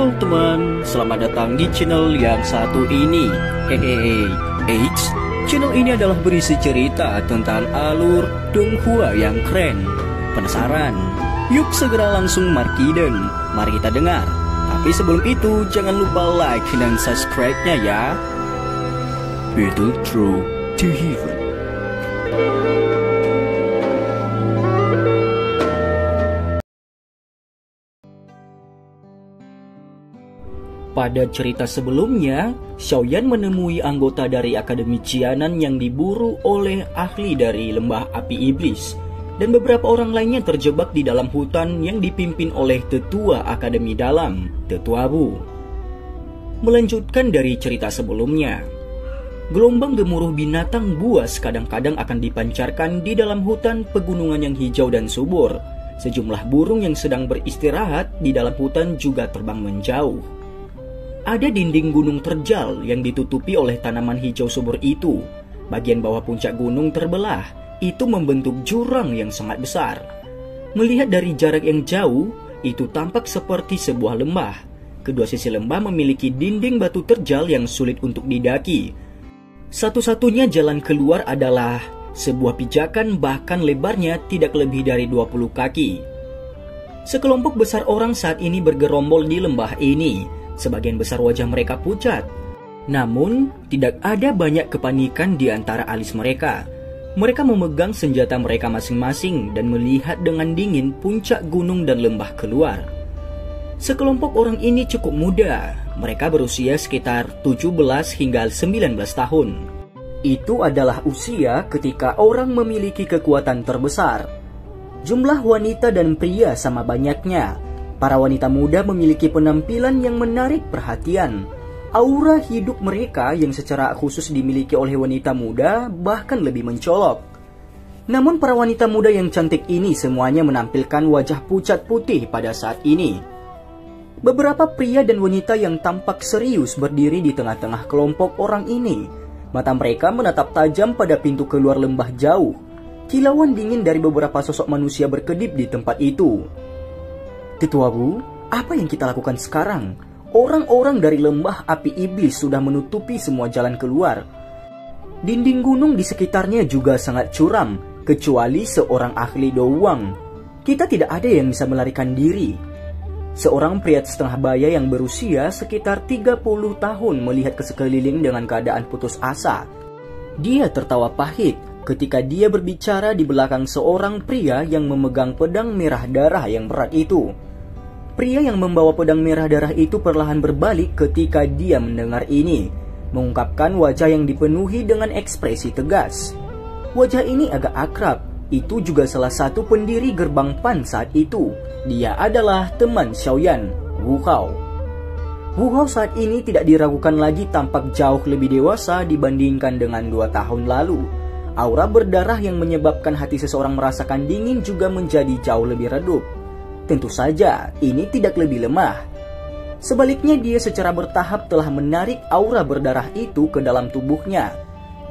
Halo teman, selamat datang di channel yang satu ini. Hehehe, Eits, channel ini adalah berisi cerita tentang alur Donghua yang keren. Penasaran? Yuk segera langsung markiden, mari kita dengar. Tapi sebelum itu, jangan lupa like dan subscribe-nya ya. Battle Through to Heaven. Pada cerita sebelumnya, Xiaoyan menemui anggota dari Akademi Jianan yang diburu oleh ahli dari Lembah Api Iblis, dan beberapa orang lainnya terjebak di dalam hutan yang dipimpin oleh Tetua Akademi Dalam, Tetua Wu. Melanjutkan dari cerita sebelumnya, gelombang gemuruh binatang buas kadang-kadang akan dipancarkan di dalam hutan pegunungan yang hijau dan subur. Sejumlah burung yang sedang beristirahat di dalam hutan juga terbang menjauh. Ada dinding gunung terjal yang ditutupi oleh tanaman hijau subur itu. Bagian bawah puncak gunung terbelah, itu membentuk jurang yang sangat besar. Melihat dari jarak yang jauh, itu tampak seperti sebuah lembah. Kedua sisi lembah memiliki dinding batu terjal yang sulit untuk didaki. Satu-satunya jalan keluar adalah sebuah pijakan, bahkan lebarnya tidak lebih dari 20 kaki. Sekelompok besar orang saat ini bergerombol di lembah ini. Sebagian besar wajah mereka pucat. Namun, tidak ada banyak kepanikan di antara alis mereka. Mereka memegang senjata mereka masing-masing dan melihat dengan dingin puncak gunung dan lembah keluar. Sekelompok orang ini cukup muda. Mereka berusia sekitar 17 hingga 19 tahun. Itu adalah usia ketika orang memiliki kekuatan terbesar. Jumlah wanita dan pria sama banyaknya. Para wanita muda memiliki penampilan yang menarik perhatian. Aura hidup mereka yang secara khusus dimiliki oleh wanita muda bahkan lebih mencolok. Namun para wanita muda yang cantik ini semuanya menampilkan wajah pucat putih pada saat ini. Beberapa pria dan wanita yang tampak serius berdiri di tengah-tengah kelompok orang ini. Mata mereka menatap tajam pada pintu keluar lembah jauh. Kilauan dingin dari beberapa sosok manusia berkedip di tempat itu. Tetua Wu, apa yang kita lakukan sekarang? Orang-orang dari Lembah Api Iblis sudah menutupi semua jalan keluar. Dinding gunung di sekitarnya juga sangat curam, kecuali seorang ahli doang. Kita tidak ada yang bisa melarikan diri. Seorang pria setengah baya yang berusia sekitar 30 tahun melihat ke sekeliling dengan keadaan putus asa. Dia tertawa pahit ketika dia berbicara di belakang seorang pria yang memegang pedang merah darah yang berat itu. Pria yang membawa pedang merah darah itu perlahan berbalik ketika dia mendengar ini, mengungkapkan wajah yang dipenuhi dengan ekspresi tegas. Wajah ini agak akrab, itu juga salah satu pendiri gerbang Pan saat itu. Dia adalah teman Xiaoyan, Wu Hao. Wu Hao saat ini tidak diragukan lagi tampak jauh lebih dewasa dibandingkan dengan 2 tahun lalu. Aura berdarah yang menyebabkan hati seseorang merasakan dingin juga menjadi jauh lebih redup. Tentu saja, ini tidak lebih lemah. Sebaliknya, dia secara bertahap telah menarik aura berdarah itu ke dalam tubuhnya.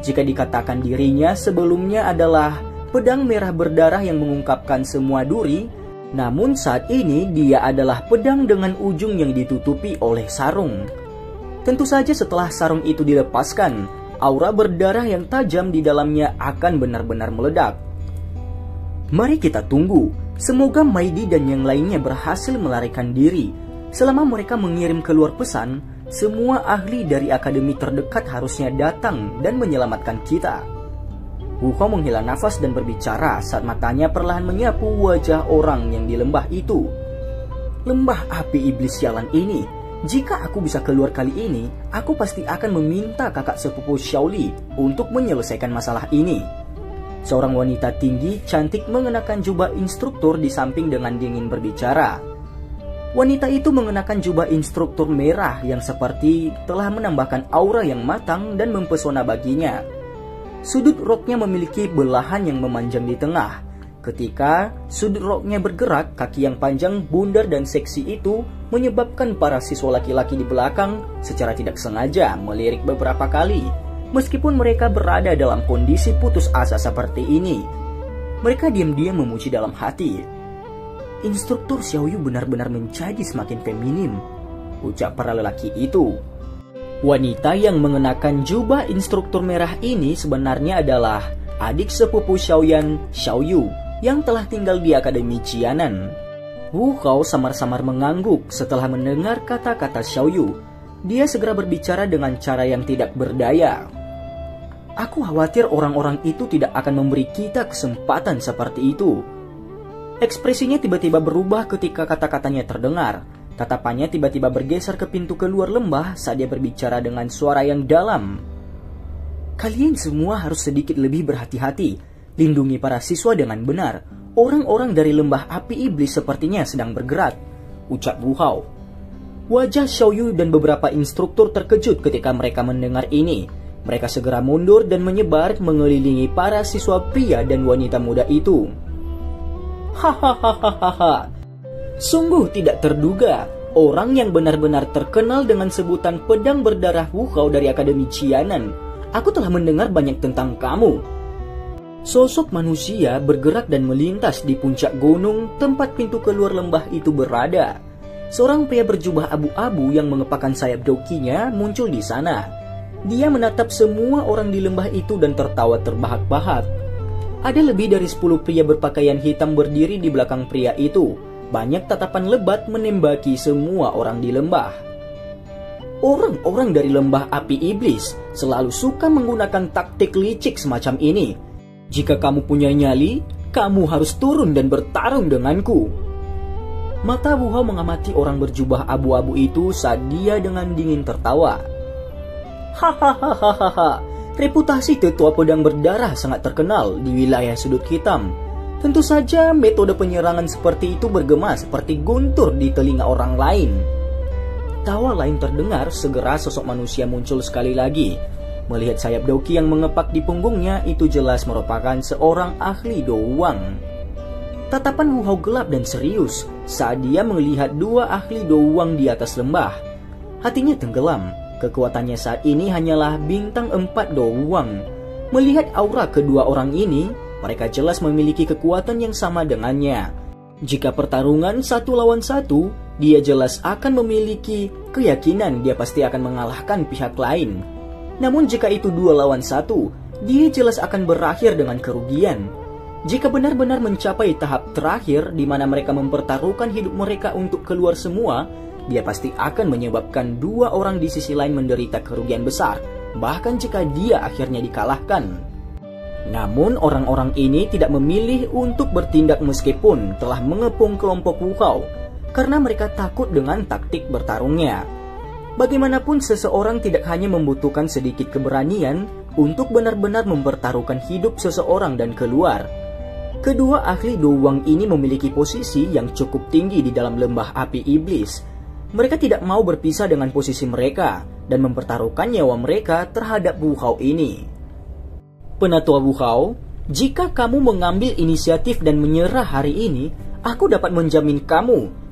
Jika dikatakan dirinya sebelumnya adalah pedang merah berdarah yang mengungkapkan semua duri, namun saat ini dia adalah pedang dengan ujung yang ditutupi oleh sarung. Tentu saja setelah sarung itu dilepaskan, aura berdarah yang tajam di dalamnya akan benar-benar meledak. Mari kita tunggu. Semoga Maidi dan yang lainnya berhasil melarikan diri. Selama mereka mengirim keluar pesan, semua ahli dari akademi terdekat harusnya datang dan menyelamatkan kita. Wu Hao menghela nafas dan berbicara saat matanya perlahan menyapu wajah orang yang di lembah itu. Lembah api iblis sialan ini. Jika aku bisa keluar kali ini, aku pasti akan meminta kakak sepupu Xiaoli untuk menyelesaikan masalah ini. Seorang wanita tinggi cantik mengenakan jubah instruktur di samping dengan dingin berbicara. Wanita itu mengenakan jubah instruktur merah yang seperti telah menambahkan aura yang matang dan mempesona baginya. Sudut roknya memiliki belahan yang memanjang di tengah. Ketika sudut roknya bergerak, kaki yang panjang, bundar dan seksi itu menyebabkan para siswa laki-laki di belakang secara tidak sengaja melirik beberapa kali. Meskipun mereka berada dalam kondisi putus asa seperti ini, mereka diam-diam memuji dalam hati. Instruktur Xiaoyu benar-benar menjadi semakin feminim. ucap para lelaki itu. Wanita yang mengenakan jubah instruktur merah ini sebenarnya adalah adik sepupu Xiaoyan, Xiaoyu, yang telah tinggal di Akademi Qianan. Wu Hao samar-samar mengangguk setelah mendengar kata-kata Xiaoyu. Dia segera berbicara dengan cara yang tidak berdaya. Aku khawatir orang-orang itu tidak akan memberi kita kesempatan seperti itu. Ekspresinya tiba-tiba berubah ketika kata-katanya terdengar. Tatapannya tiba-tiba bergeser ke pintu keluar lembah saat dia berbicara dengan suara yang dalam. Kalian semua harus sedikit lebih berhati-hati. Lindungi para siswa dengan benar. Orang-orang dari lembah api iblis sepertinya sedang bergerak, ucap Wu Hao. Wajah Xiaoyu dan beberapa instruktur terkejut ketika mereka mendengar ini. Mereka segera mundur dan menyebar mengelilingi para siswa pria dan wanita muda itu. Hahaha. Sungguh tidak terduga, orang yang benar-benar terkenal dengan sebutan pedang berdarah Wu Hao dari Akademi Qianan. Aku telah mendengar banyak tentang kamu. Sosok manusia bergerak dan melintas di puncak gunung tempat pintu keluar lembah itu berada. Seorang pria berjubah abu-abu yang mengepakkan sayap jokinya muncul di sana. Dia menatap semua orang di lembah itu dan tertawa terbahak-bahak. Ada lebih dari 10 pria berpakaian hitam berdiri di belakang pria itu. Banyak tatapan lebat menembaki semua orang di lembah. Orang-orang dari lembah api iblis selalu suka menggunakan taktik licik semacam ini. Jika kamu punya nyali, kamu harus turun dan bertarung denganku. Mata Wu Hao mengamati orang berjubah abu-abu itu saat dia dengan dingin tertawa. Hahaha, reputasi tetua pedang berdarah sangat terkenal di wilayah sudut hitam. Tentu saja metode penyerangan seperti itu bergema seperti guntur di telinga orang lain. Tawa lain terdengar, segera sosok manusia muncul sekali lagi. Melihat sayap doki yang mengepak di punggungnya, itu jelas merupakan seorang ahli Douwang. Tatapan Wu Hao gelap dan serius saat dia melihat dua ahli Douwang di atas lembah. Hatinya tenggelam, kekuatannya saat ini hanyalah bintang 4 Douwang. Melihat aura kedua orang ini, mereka jelas memiliki kekuatan yang sama dengannya. Jika pertarungan 1 lawan 1, dia jelas akan memiliki keyakinan dia pasti akan mengalahkan pihak lain. Namun jika itu 2 lawan 1, dia jelas akan berakhir dengan kerugian. Jika benar-benar mencapai tahap terakhir di mana mereka mempertaruhkan hidup mereka untuk keluar semua, dia pasti akan menyebabkan 2 orang di sisi lain menderita kerugian besar, bahkan jika dia akhirnya dikalahkan. Namun orang-orang ini tidak memilih untuk bertindak meskipun telah mengepung kelompok Wu Hao, karena mereka takut dengan taktik bertarungnya. Bagaimanapun seseorang tidak hanya membutuhkan sedikit keberanian untuk benar-benar mempertaruhkan hidup seseorang dan keluar. Kedua ahli Douwang ini memiliki posisi yang cukup tinggi di dalam lembah api iblis. Mereka tidak mau berpisah dengan posisi mereka dan mempertaruhkan nyawa mereka terhadap Wu Hao ini. Penatua Wu Hao, jika kamu mengambil inisiatif dan menyerah hari ini, aku dapat menjamin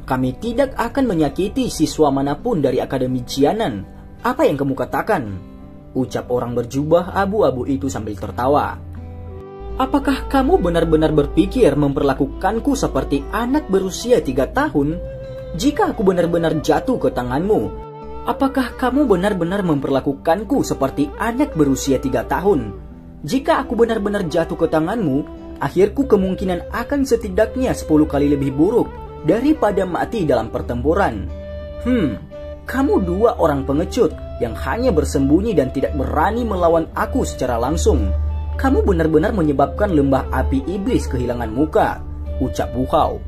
kami tidak akan menyakiti siswa manapun dari Akademi Qianan. Apa yang kamu katakan? Ucap orang berjubah abu-abu itu sambil tertawa. Apakah kamu benar-benar berpikir memperlakukanku seperti anak berusia 3 tahun? Jika aku benar-benar jatuh ke tanganmu, apakah kamu benar-benar memperlakukanku seperti anak berusia 3 tahun? Jika aku benar-benar jatuh ke tanganmu, akhirku kemungkinan akan setidaknya 10 kali lebih buruk daripada mati dalam pertempuran. Kamu 2 orang pengecut yang hanya bersembunyi dan tidak berani melawan aku secara langsung. Kamu benar-benar menyebabkan lembah api iblis kehilangan muka, ucap Wu Hao.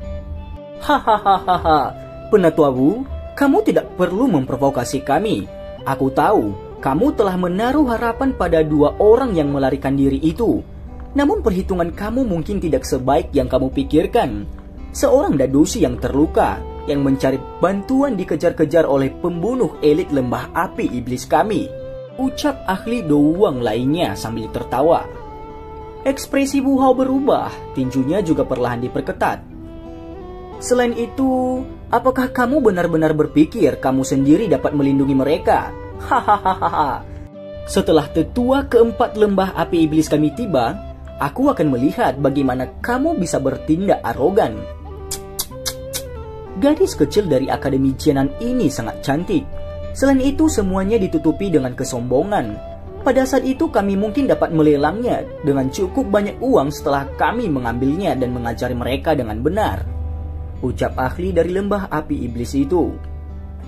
Hahaha, Penatua Wu, kamu tidak perlu memprovokasi kami. Aku tahu kamu telah menaruh harapan pada 2 orang yang melarikan diri itu. Namun perhitungan kamu mungkin tidak sebaik yang kamu pikirkan. Seorang dadoshi yang terluka, yang mencari bantuan dikejar-kejar oleh pembunuh elit lembah api iblis kami, ucap ahli Douwang lainnya sambil tertawa. Ekspresi Wu Hao berubah, tinjunya juga perlahan diperketat. Selain itu, apakah kamu benar-benar berpikir kamu sendiri dapat melindungi mereka? Hahaha. Setelah tetua keempat lembah api iblis kami tiba, aku akan melihat bagaimana kamu bisa bertindak arogan. Gadis kecil dari Akademi Jianan ini sangat cantik. Selain itu, semuanya ditutupi dengan kesombongan. Pada saat itu kami mungkin dapat melelangnya dengan cukup banyak uang setelah kami mengambilnya dan mengajari mereka dengan benar, ucap ahli dari lembah api iblis itu.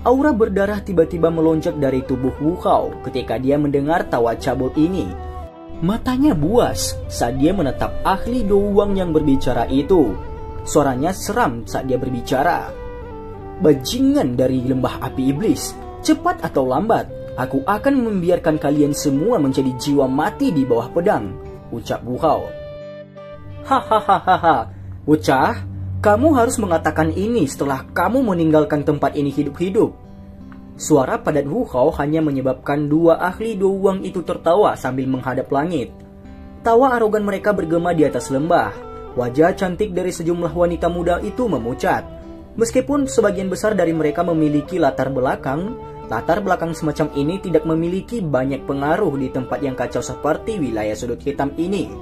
Aura berdarah tiba-tiba melonjak dari tubuh Wu Hao ketika dia mendengar tawa cabul ini. Matanya buas saat dia menatap ahli Douwang yang berbicara itu. Suaranya seram saat dia berbicara. Bajingan dari lembah api iblis, cepat atau lambat, aku akan membiarkan kalian semua menjadi jiwa mati di bawah pedang, ucap Wu Hao. Hahaha, bocah, kamu harus mengatakan ini setelah kamu meninggalkan tempat ini hidup-hidup. Suara padat Wu Hao hanya menyebabkan dua ahli Douwang itu tertawa sambil menghadap langit. Tawa arogan mereka bergema di atas lembah. Wajah cantik dari sejumlah wanita muda itu memucat. Meskipun sebagian besar dari mereka memiliki latar belakang semacam ini tidak memiliki banyak pengaruh di tempat yang kacau seperti wilayah sudut hitam ini.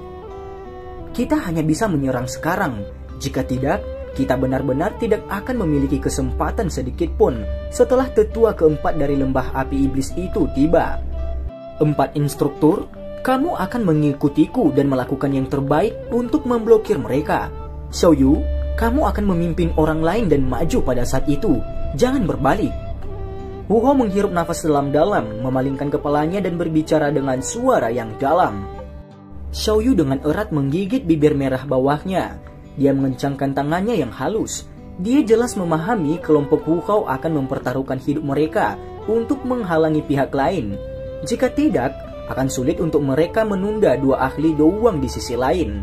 Kita hanya bisa menyerang sekarang. Jika tidak, kita benar-benar tidak akan memiliki kesempatan sedikit pun setelah tetua keempat dari lembah api iblis itu tiba. 4 instruktur, kamu akan mengikutiku dan melakukan yang terbaik untuk memblokir mereka. Xiaoyu, kamu akan memimpin orang lain dan maju pada saat itu. Jangan berbalik. Wu Hao menghirup nafas dalam-dalam, memalingkan kepalanya dan berbicara dengan suara yang dalam. Xiaoyu dengan erat menggigit bibir merah bawahnya. Dia mengencangkan tangannya yang halus. Dia jelas memahami kelompok Wu Hao akan mempertaruhkan hidup mereka untuk menghalangi pihak lain. Jika tidak, akan sulit untuk mereka menunda dua ahli Douwang di sisi lain.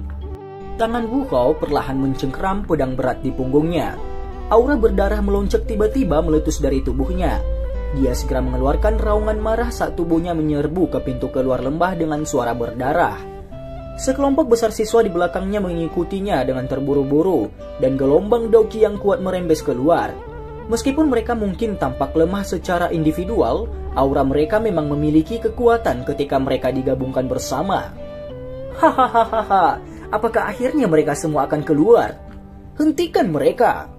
Tangan Wu Hao perlahan mencengkeram pedang berat di punggungnya. Aura berdarah meloncak tiba-tiba meletus dari tubuhnya. Dia segera mengeluarkan raungan marah saat tubuhnya menyerbu ke pintu keluar lembah dengan suara berdarah. Sekelompok besar siswa di belakangnya mengikutinya dengan terburu-buru, dan gelombang Doki yang kuat merembes keluar. Meskipun mereka mungkin tampak lemah secara individual, aura mereka memang memiliki kekuatan ketika mereka digabungkan bersama. Hahaha, apakah akhirnya mereka semua akan keluar? Hentikan mereka!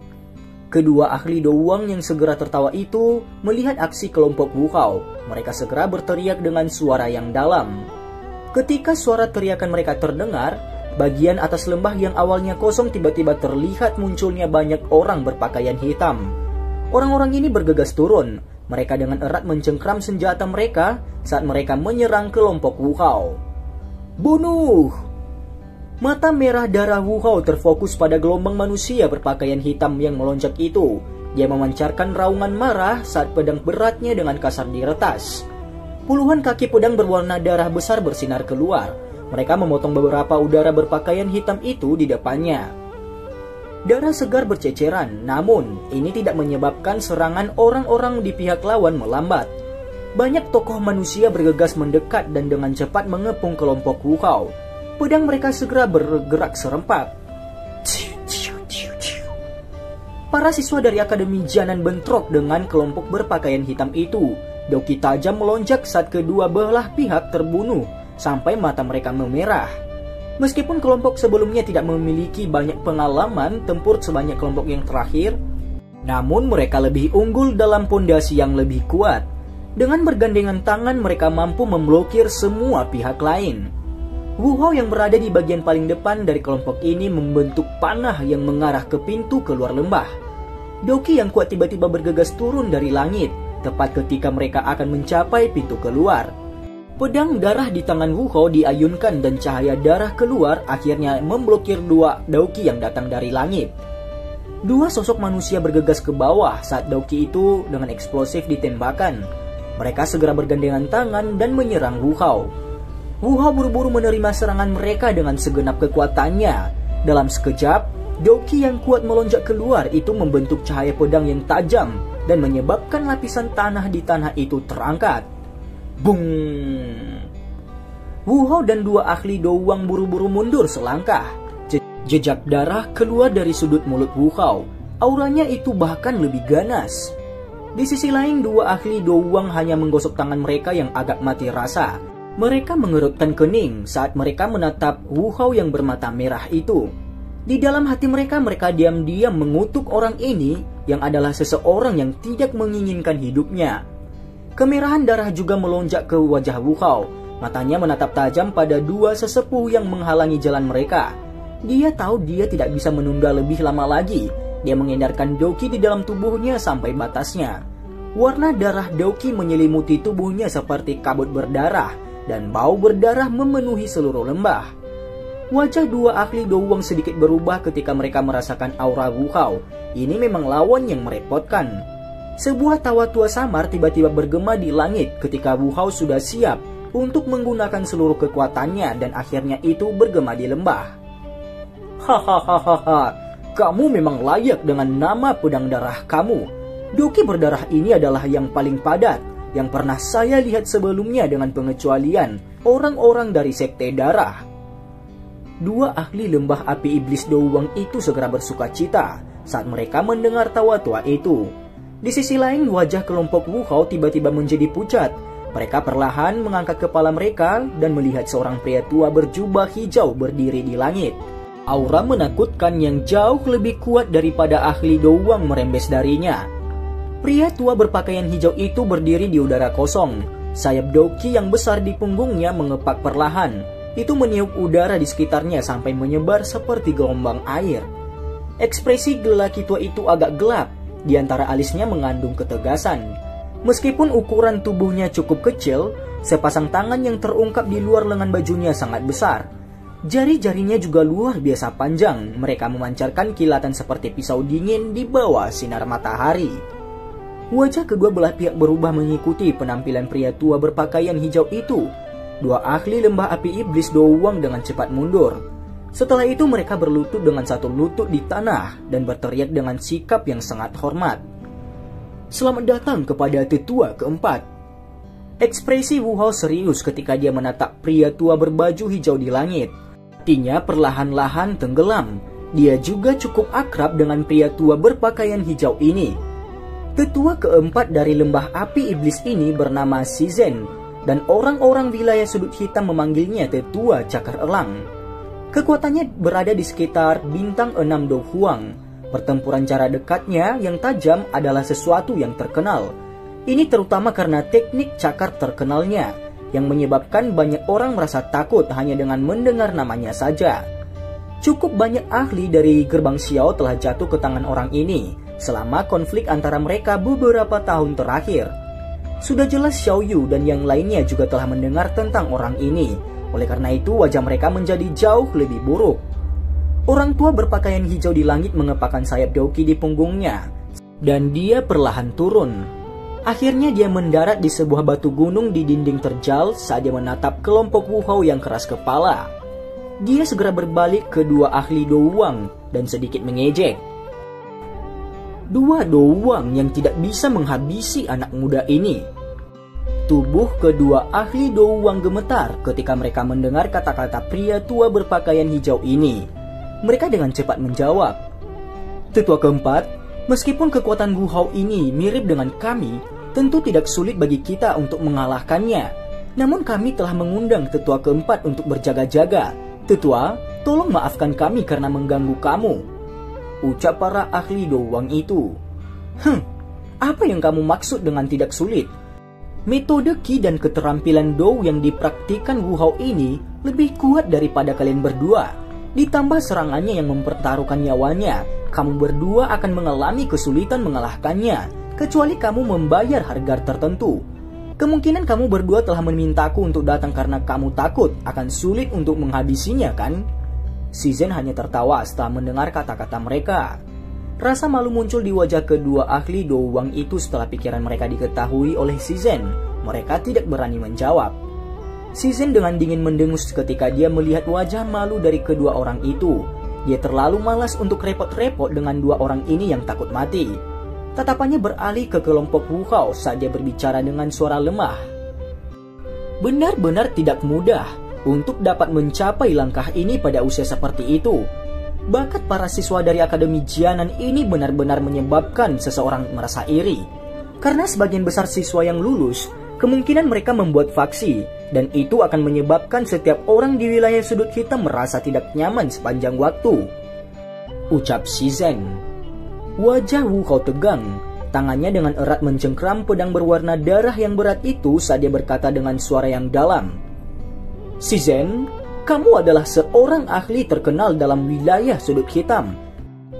Kedua ahli Douwang yang segera tertawa itu melihat aksi kelompok Wu Hao. Mereka segera berteriak dengan suara yang dalam. Ketika suara teriakan mereka terdengar, bagian atas lembah yang awalnya kosong tiba-tiba terlihat munculnya banyak orang berpakaian hitam. Orang-orang ini bergegas turun. Mereka dengan erat mencengkram senjata mereka saat mereka menyerang kelompok Wu Hao. Bunuh! Mata merah darah Wu Hao terfokus pada gelombang manusia berpakaian hitam yang melonjak itu. Dia memancarkan raungan marah saat pedang beratnya dengan kasar diretas. Puluhan kaki pedang berwarna darah besar bersinar keluar. Mereka memotong beberapa udara berpakaian hitam itu di depannya. Darah segar berceceran, namun ini tidak menyebabkan serangan orang-orang di pihak lawan melambat. Banyak tokoh manusia bergegas mendekat dan dengan cepat mengepung kelompok Wu Hao. Pedang mereka segera bergerak serempak. Para siswa dari Akademi Jianan bentrok dengan kelompok berpakaian hitam itu. Doki tajam melonjak saat kedua belah pihak terbunuh sampai mata mereka memerah. Meskipun kelompok sebelumnya tidak memiliki banyak pengalaman tempur sebanyak kelompok yang terakhir, namun mereka lebih unggul dalam pondasi yang lebih kuat. Dengan bergandengan tangan mereka mampu memblokir semua pihak lain. Wu Hao yang berada di bagian paling depan dari kelompok ini membentuk panah yang mengarah ke pintu keluar lembah. Doki yang kuat tiba-tiba bergegas turun dari langit, tepat ketika mereka akan mencapai pintu keluar. Pedang darah di tangan Wu Hao diayunkan dan cahaya darah keluar akhirnya memblokir dua Doki yang datang dari langit. Dua sosok manusia bergegas ke bawah saat Doki itu dengan eksplosif ditembakkan. Mereka segera bergandengan tangan dan menyerang Wu Hao. Wu Hao buru-buru menerima serangan mereka dengan segenap kekuatannya. Dalam sekejap, Doki yang kuat melonjak keluar itu membentuk cahaya pedang yang tajam dan menyebabkan lapisan tanah di tanah itu terangkat. Bung! Wu Hao dan dua ahli Douwang buru-buru mundur selangkah. Jejak darah keluar dari sudut mulut Wu Hao. Auranya itu bahkan lebih ganas. Di sisi lain, dua ahli Douwang hanya menggosok tangan mereka yang agak mati rasa. Mereka mengerutkan kening saat mereka menatap Wu Hao yang bermata merah itu. Di dalam hati mereka diam-diam mengutuk orang ini yang adalah seseorang yang tidak menginginkan hidupnya. Kemerahan darah juga melonjak ke wajah Wu Hao. Matanya menatap tajam pada dua sesepuh yang menghalangi jalan mereka. Dia tahu dia tidak bisa menunda lebih lama lagi. Dia mengedarkan Doqi di dalam tubuhnya sampai batasnya. Warna darah Doqi menyelimuti tubuhnya seperti kabut berdarah, dan bau berdarah memenuhi seluruh lembah. Wajah dua ahli Douwang sedikit berubah ketika mereka merasakan aura Wu Hao. Ini memang lawan yang merepotkan. Sebuah tawa tua samar tiba-tiba bergema di langit ketika Wu Hao sudah siap untuk menggunakan seluruh kekuatannya dan akhirnya itu bergema di lembah. Hahaha, kamu memang layak dengan nama pedang darah kamu. Doqi berdarah ini adalah yang paling padat yang pernah saya lihat sebelumnya dengan pengecualian orang-orang dari sekte darah. Dua ahli lembah api iblis Douwang itu segera bersuka cita saat mereka mendengar tawa tua itu. Di sisi lain, wajah kelompok Wu Hao tiba-tiba menjadi pucat. Mereka perlahan mengangkat kepala mereka dan melihat seorang pria tua berjubah hijau berdiri di langit. Aura menakutkan yang jauh lebih kuat daripada ahli Douwang merembes darinya. Pria tua berpakaian hijau itu berdiri di udara kosong. Sayap Doqi yang besar di punggungnya mengepak perlahan. Itu meniup udara di sekitarnya sampai menyebar seperti gelombang air. Ekspresi lelaki tua itu agak gelap, di antara alisnya mengandung ketegasan. Meskipun ukuran tubuhnya cukup kecil, sepasang tangan yang terungkap di luar lengan bajunya sangat besar. Jari-jarinya juga luar biasa panjang, mereka memancarkan kilatan seperti pisau dingin di bawah sinar matahari. Wajah kedua belah pihak berubah mengikuti penampilan pria tua berpakaian hijau itu. Dua ahli lembah api iblis Douwang dengan cepat mundur. Setelah itu mereka berlutut dengan satu lutut di tanah dan berteriak dengan sikap yang sangat hormat. Selamat datang kepada tetua keempat. Ekspresi Wu Hao serius ketika dia menatap pria tua berbaju hijau di langit. Hatinya perlahan-lahan tenggelam. Dia juga cukup akrab dengan pria tua berpakaian hijau ini. Tetua keempat dari lembah api iblis ini bernama Shizhen. Dan orang-orang wilayah sudut hitam memanggilnya tetua cakar elang. Kekuatannya berada di sekitar bintang 6 Do Huang. Pertempuran jarak dekatnya yang tajam adalah sesuatu yang terkenal. Ini terutama karena teknik cakar terkenalnya, yang menyebabkan banyak orang merasa takut hanya dengan mendengar namanya saja. Cukup banyak ahli dari gerbang Xiao telah jatuh ke tangan orang ini selama konflik antara mereka beberapa tahun terakhir. Sudah jelas Xiao Yu dan yang lainnya juga telah mendengar tentang orang ini. Oleh karena itu wajah mereka menjadi jauh lebih buruk. Orang tua berpakaian hijau di langit mengepakkan sayap Doqi di punggungnya. Dan dia perlahan turun. Akhirnya dia mendarat di sebuah batu gunung di dinding terjal saat dia menatap kelompok Wu Hao yang keras kepala. Dia segera berbalik ke dua ahli Douwang dan sedikit mengejek. Dua Douwang yang tidak bisa menghabisi anak muda ini. Tubuh kedua ahli Douwang gemetar ketika mereka mendengar kata-kata pria tua berpakaian hijau ini. Mereka dengan cepat menjawab, "Tetua keempat, meskipun kekuatan Wu Hao ini mirip dengan kami, tentu tidak sulit bagi kita untuk mengalahkannya. Namun kami telah mengundang tetua keempat untuk berjaga-jaga. Tetua, tolong maafkan kami karena mengganggu kamu," ucap para ahli Douwang itu. Apa yang kamu maksud dengan tidak sulit? Metode Qi dan keterampilan Dou yang dipraktikkan Wu Hao ini lebih kuat daripada kalian berdua. Ditambah serangannya yang mempertaruhkan nyawanya, kamu berdua akan mengalami kesulitan mengalahkannya, kecuali kamu membayar harga tertentu. Kemungkinan kamu berdua telah memintaku untuk datang karena kamu takut akan sulit untuk menghabisinya, kan? Shizhen hanya tertawa setelah mendengar kata-kata mereka. Rasa malu muncul di wajah kedua ahli Douwang itu setelah pikiran mereka diketahui oleh Shizhen. Mereka tidak berani menjawab. Shizhen dengan dingin mendengus ketika dia melihat wajah malu dari kedua orang itu. Dia terlalu malas untuk repot-repot dengan dua orang ini yang takut mati. Tatapannya beralih ke kelompok Wu Hao saat dia berbicara dengan suara lemah. Benar-benar tidak mudah untuk dapat mencapai langkah ini pada usia seperti itu. Bakat para siswa dari Akademi Jianan ini benar-benar menyebabkan seseorang merasa iri. Karena sebagian besar siswa yang lulus, kemungkinan mereka membuat faksi, dan itu akan menyebabkan setiap orang di wilayah sudut hitam merasa tidak nyaman sepanjang waktu. ucap Shizhen. Wajah Wu Hao tegang. Tangannya dengan erat mencengkram pedang berwarna darah yang berat itu saat dia berkata dengan suara yang dalam. Shizhen, kamu adalah seorang ahli terkenal dalam wilayah sudut hitam.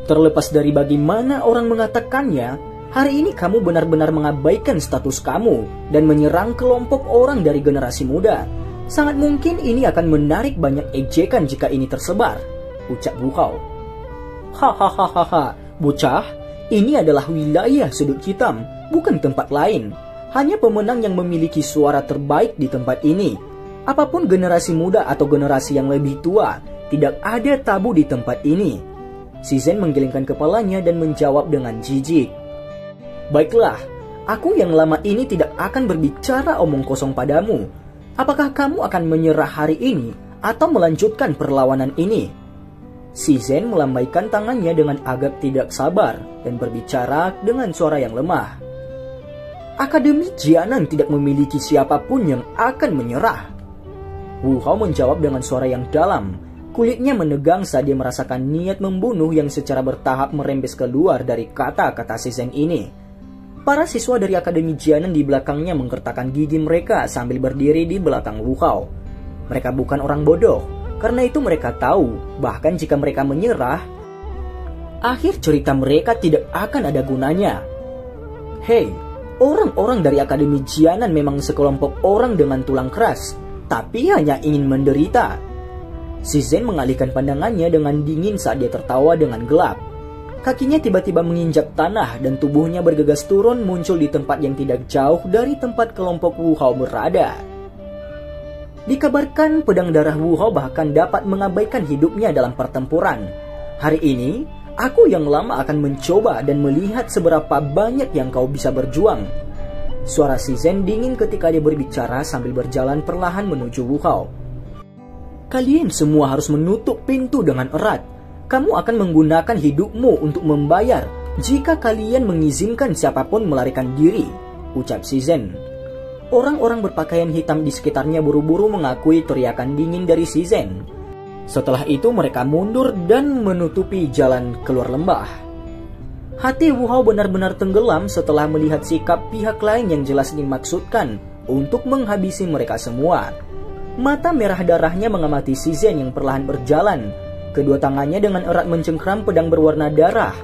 Terlepas dari bagaimana orang mengatakannya, hari ini kamu benar-benar mengabaikan status kamu dan menyerang kelompok orang dari generasi muda. Sangat mungkin ini akan menarik banyak ejekan jika ini tersebar, ucap Wu Hao. Hahaha, bocah, ini adalah wilayah sudut hitam, bukan tempat lain. Hanya pemenang yang memiliki suara terbaik di tempat ini. Apapun generasi muda atau generasi yang lebih tua, tidak ada tabu di tempat ini. Shizhen menggelengkan kepalanya dan menjawab dengan jijik. Baiklah, aku yang lama ini tidak akan berbicara omong kosong padamu. Apakah kamu akan menyerah hari ini atau melanjutkan perlawanan ini? Shizhen melambaikan tangannya dengan agak tidak sabar dan berbicara dengan suara yang lemah. Akademi Jianan tidak memiliki siapapun yang akan menyerah. Wu Hao menjawab dengan suara yang dalam. Kulitnya menegang saat dia merasakan niat membunuh yang secara bertahap merembes keluar dari kata-kata Shizhen ini. Para siswa dari Akademi Jianan di belakangnya menggertakkan gigi mereka sambil berdiri di belakang Wu Hao. Mereka bukan orang bodoh, karena itu mereka tahu bahkan jika mereka menyerah, akhir cerita mereka tidak akan ada gunanya. Hei, orang-orang dari Akademi Jianan memang sekelompok orang dengan tulang keras, tapi hanya ingin menderita. Shizhen mengalihkan pandangannya dengan dingin saat dia tertawa dengan gelap. Kakinya tiba-tiba menginjak tanah dan tubuhnya bergegas turun muncul di tempat yang tidak jauh dari tempat kelompok Wu Hao berada. Dikabarkan pedang darah Wu Hao bahkan dapat mengabaikan hidupnya dalam pertempuran. Hari ini, aku yang lama akan mencoba dan melihat seberapa banyak yang kau bisa berjuang. Suara Shizhen dingin ketika dia berbicara sambil berjalan perlahan menuju Wu Hao. Kalian semua harus menutup pintu dengan erat. Kamu akan menggunakan hidupmu untuk membayar jika kalian mengizinkan siapapun melarikan diri, ucap Shizhen. Orang-orang berpakaian hitam di sekitarnya buru-buru mengakui teriakan dingin dari Shizhen. Setelah itu mereka mundur dan menutupi jalan keluar lembah. Hati Wu Hao benar-benar tenggelam setelah melihat sikap pihak lain yang jelas dimaksudkan untuk menghabisi mereka semua. Mata merah darahnya mengamati Shizhen yang perlahan berjalan. Kedua tangannya dengan erat mencengkram pedang berwarna darah.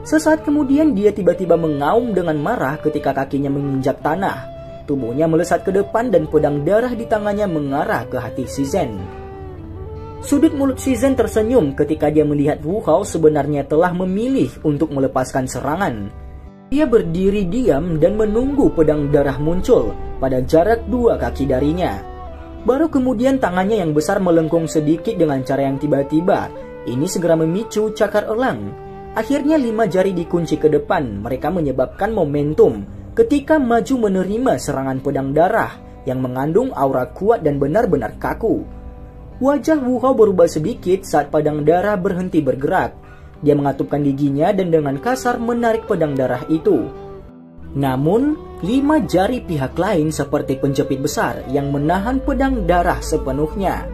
Sesaat kemudian dia tiba-tiba mengaum dengan marah ketika kakinya menginjak tanah. Tubuhnya melesat ke depan dan pedang darah di tangannya mengarah ke hati Shizhen. Sudut mulut Shizhen tersenyum ketika dia melihat Wu Hao sebenarnya telah memilih untuk melepaskan serangan. Dia berdiri diam dan menunggu pedang darah muncul pada jarak 2 kaki darinya. Baru kemudian tangannya yang besar melengkung sedikit dengan cara yang tiba-tiba. Ini segera memicu cakar elang. Akhirnya 5 jari dikunci ke depan. Mereka menyebabkan momentum ketika maju menerima serangan pedang darah yang mengandung aura kuat dan benar-benar kaku. Wajah Wu Hao berubah sedikit saat pedang darah berhenti bergerak. Dia mengatupkan giginya dan dengan kasar menarik pedang darah itu. Namun, 5 jari pihak lain seperti penjepit besar yang menahan pedang darah sepenuhnya.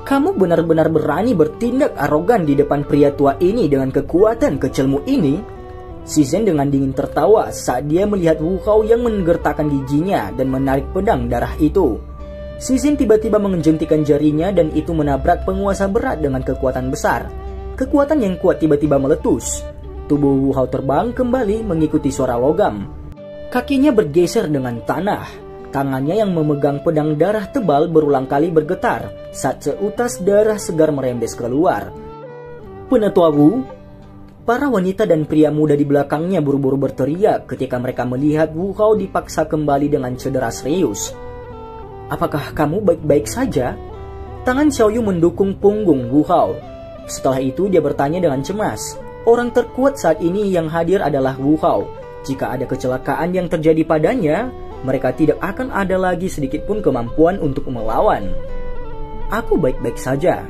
Kamu benar-benar berani bertindak arogan di depan pria tua ini dengan kekuatan kecilmu ini? Shizhen dengan dingin tertawa saat dia melihat Wu Hao yang menggertakkan giginya dan menarik pedang darah itu. Shizhen tiba-tiba menjentikan jarinya dan itu menabrak penguasa berat dengan kekuatan besar. Kekuatan yang kuat tiba-tiba meletus. Tubuh Wu Hao terbang kembali mengikuti suara logam. Kakinya bergeser dengan tanah. Tangannya yang memegang pedang darah tebal berulang kali bergetar saat seutas darah segar merembes keluar. Penatua Wu, para wanita dan pria muda di belakangnya buru-buru berteriak ketika mereka melihat Wu Hao dipaksa kembali dengan cedera serius. Apakah kamu baik-baik saja? Tangan Xiaoyu mendukung punggung Wu Hao. Setelah itu dia bertanya dengan cemas. Orang terkuat saat ini yang hadir adalah Wu Hao. Jika ada kecelakaan yang terjadi padanya, mereka tidak akan ada lagi sedikit pun kemampuan untuk melawan. Aku baik-baik saja.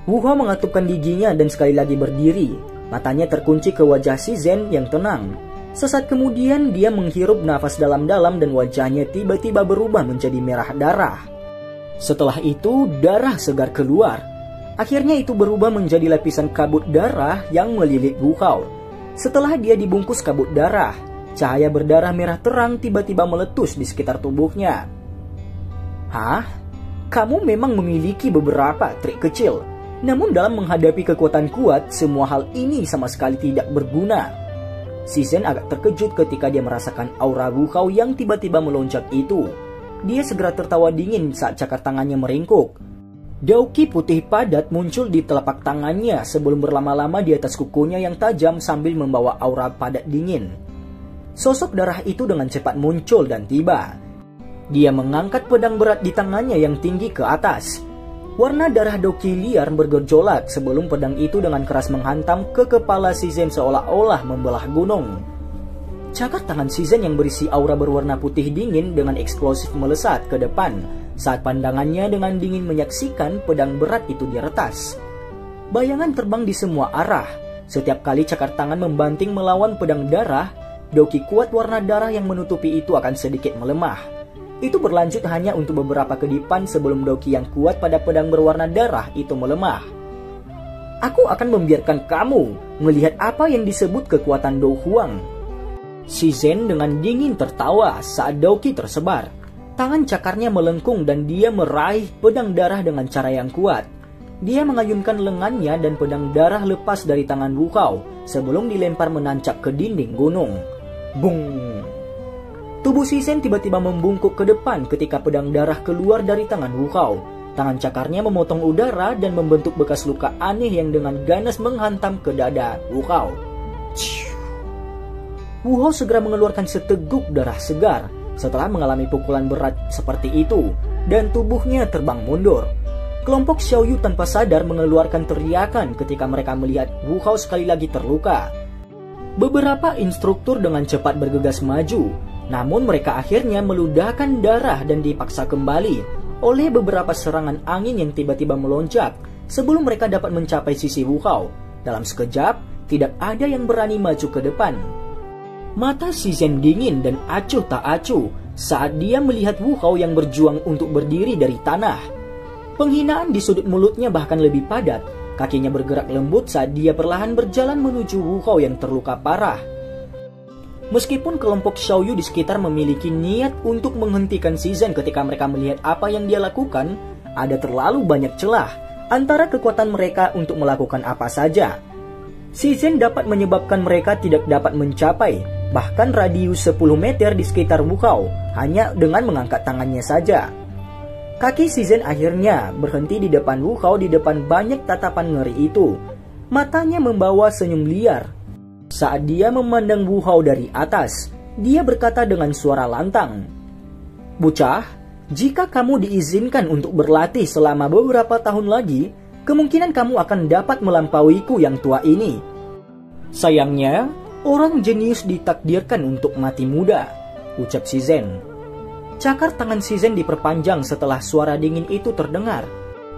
Wu Hao mengatupkan giginya dan sekali lagi berdiri. Matanya terkunci ke wajah Shizhen yang tenang. Sesaat kemudian dia menghirup nafas dalam-dalam dan wajahnya tiba-tiba berubah menjadi merah darah. Setelah itu darah segar keluar. Akhirnya itu berubah menjadi lapisan kabut darah yang melilit Wu Hao. Setelah dia dibungkus kabut darah, cahaya berdarah merah terang tiba-tiba meletus di sekitar tubuhnya. Hah? Kamu memang memiliki beberapa trik kecil. Namun dalam menghadapi kekuatan kuat, semua hal ini sama sekali tidak berguna. Shizhen agak terkejut ketika dia merasakan aura Wu Hao yang tiba-tiba melonjak itu. Dia segera tertawa dingin saat cakar tangannya meringkuk. Dauki putih padat muncul di telapak tangannya sebelum berlama-lama di atas kukunya yang tajam sambil membawa aura padat dingin. Sosok darah itu dengan cepat muncul dan tiba. Dia mengangkat pedang berat di tangannya yang tinggi ke atas. Warna darah Dauki liar bergejolak sebelum pedang itu dengan keras menghantam ke kepala Shizhen seolah-olah membelah gunung. Cakar tangan Shizhen yang berisi aura berwarna putih dingin dengan eksplosif melesat ke depan saat pandangannya dengan dingin menyaksikan pedang berat itu diretas. Bayangan terbang di semua arah. Setiap kali cakar tangan membanting melawan pedang darah, Dauki kuat warna darah yang menutupi itu akan sedikit melemah. Itu berlanjut hanya untuk beberapa kedipan sebelum Dauki yang kuat pada pedang berwarna darah itu melemah. Aku akan membiarkan kamu melihat apa yang disebut kekuatan Do Huang. Shizhen dengan dingin tertawa saat Dauki tersebar. Tangan cakarnya melengkung dan dia meraih pedang darah dengan cara yang kuat. Dia mengayunkan lengannya dan pedang darah lepas dari tangan Wu Hao sebelum dilempar menancap ke dinding gunung. Bung! Tubuh Shizhen tiba-tiba membungkuk ke depan ketika pedang darah keluar dari tangan Wu Hao. Tangan cakarnya memotong udara dan membentuk bekas luka aneh yang dengan ganas menghantam ke dada Wu Hao. Wu Hao segera mengeluarkan seteguk darah segar setelah mengalami pukulan berat seperti itu, dan tubuhnya terbang mundur. Kelompok Xiaoyu tanpa sadar mengeluarkan teriakan ketika mereka melihat Wu Hao sekali lagi terluka. Beberapa instruktur dengan cepat bergegas maju, namun mereka akhirnya meludahkan darah dan dipaksa kembali oleh beberapa serangan angin yang tiba-tiba melonjak sebelum mereka dapat mencapai sisi Wu Hao. Dalam sekejap, tidak ada yang berani maju ke depan. Mata Shizhen dingin dan acuh tak acuh saat dia melihat Wu Hao yang berjuang untuk berdiri dari tanah. Penghinaan di sudut mulutnya bahkan lebih padat. Kakinya bergerak lembut saat dia perlahan berjalan menuju Wu Hao yang terluka parah. Meskipun kelompok Xiaoyu di sekitar memiliki niat untuk menghentikan Shizhen ketika mereka melihat apa yang dia lakukan, ada terlalu banyak celah antara kekuatan mereka untuk melakukan apa saja. Shizhen dapat menyebabkan mereka tidak dapat mencapai bahkan radius 10 meter di sekitar Wu Hao hanya dengan mengangkat tangannya saja. Kaki Shizhen akhirnya berhenti di depan Wu Hao di depan banyak tatapan ngeri itu. Matanya membawa senyum liar. Saat dia memandang Wu Hao dari atas, dia berkata dengan suara lantang, "Bocah, jika kamu diizinkan untuk berlatih selama beberapa tahun lagi, kemungkinan kamu akan dapat melampauiku yang tua ini. Sayangnya, orang jenius ditakdirkan untuk mati muda," ucap Shizhen. Cakar tangan Shizhen diperpanjang setelah suara dingin itu terdengar.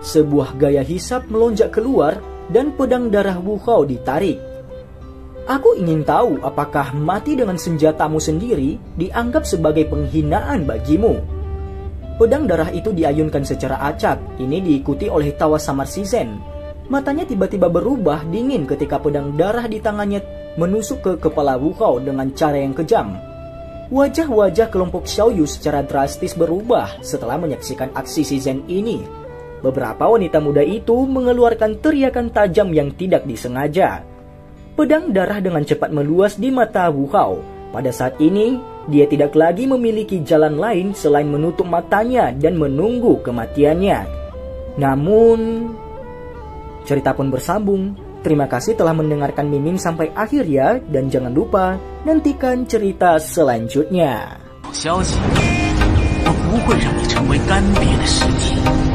Sebuah gaya hisap melonjak keluar dan pedang darah Wu Hao ditarik. "Aku ingin tahu apakah mati dengan senjatamu sendiri dianggap sebagai penghinaan bagimu." Pedang darah itu diayunkan secara acak. Ini diikuti oleh tawa samar Shizhen. Matanya tiba-tiba berubah dingin ketika pedang darah di tangannya menusuk ke kepala Wu Hao dengan cara yang kejam. Wajah-wajah kelompok Xiaoyu secara drastis berubah setelah menyaksikan aksi Shizhen ini. Beberapa wanita muda itu mengeluarkan teriakan tajam yang tidak disengaja. Pedang darah dengan cepat meluas di mata Wu Hao. Pada saat ini, dia tidak lagi memiliki jalan lain selain menutup matanya dan menunggu kematiannya. Namun, cerita pun bersambung. Terima kasih telah mendengarkan Mimin sampai akhir ya, dan jangan lupa nantikan cerita selanjutnya. 消息，我不会让你成为干瘪的尸体。